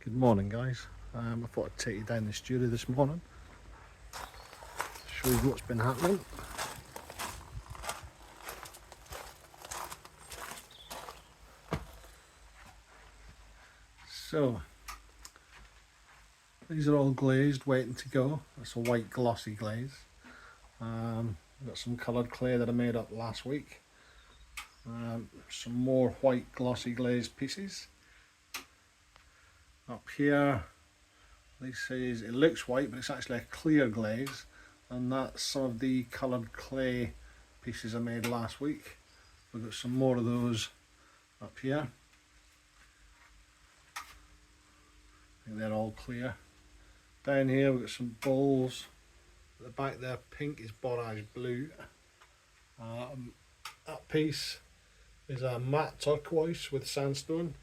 Good morning, guys. I thought I'd take you down the studio this morning, show you what's been happening. So these are all glazed, waiting to go. That's a white glossy glaze. I've got some coloured clay that I made up last week. Some more white glossy glazed pieces. Up here, this says it looks white, but it's actually a clear glaze, and that's some of the coloured clay pieces I made last week. We've got some more of those up here. I think they're all clear. Down here we've got some bowls. At the back there, pink is borage blue. That piece is a matte turquoise with sandstone,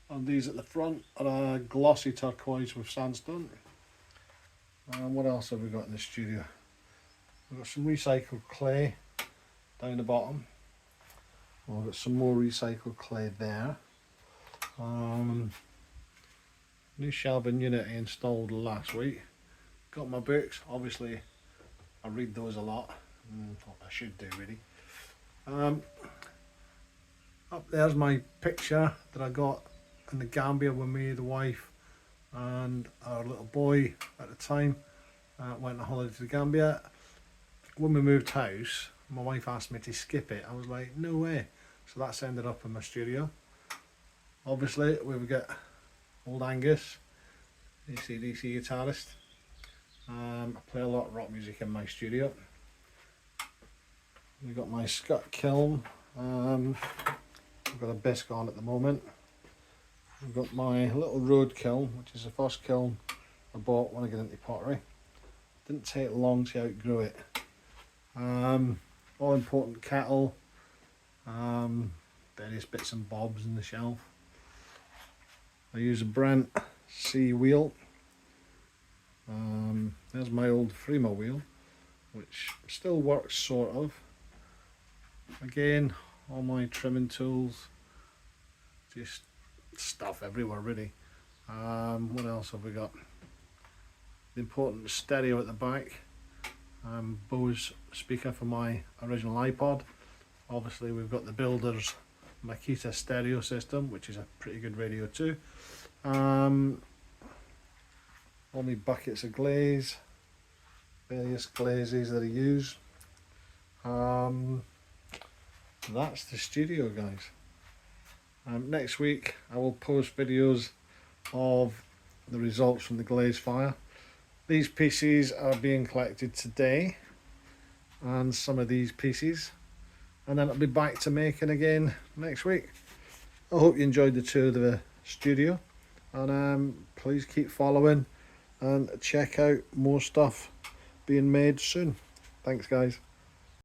and these at the front are a glossy turquoise with sandstone. And what else have we got in the studio? We've got some recycled clay down the bottom. We've got some more recycled clay there. New shelving unit I installed last week. Got my books. Obviously I read those a lot. I should do really. Up there's my picture that I got in the Gambia when me, the wife and our little boy at the time went on holiday to the Gambia. When we moved house, my wife asked me to skip it. I was like, no way. So that's ended up in my studio. Obviously we've got old Angus, AC/DC guitarist. I play a lot of rock music in my studio. We've got my scut kiln. I've got a bisque on at the moment. I've got my little road kiln, which is the first kiln I bought when I got into pottery. Didn't take long to outgrow it. All important kettle, various bits and bobs in the shelf. I use a Brent C wheel. There's my old Fremo wheel, which still works sort of. Again, all my trimming tools, just stuff everywhere really. What else have we got? The important stereo at the back. Bose speaker for my original iPod. Obviously we've got the builder's Makita stereo system, which is a pretty good radio too. All my buckets of glaze, various glazes that I use. That's the studio, guys. Next week I will post videos of the results from the glaze fire. These pieces are being collected today, and some of these pieces, and then I'll be back to making again next week. I hope you enjoyed the tour of the studio, and please keep following and check out more stuff being made soon. Thanks, guys.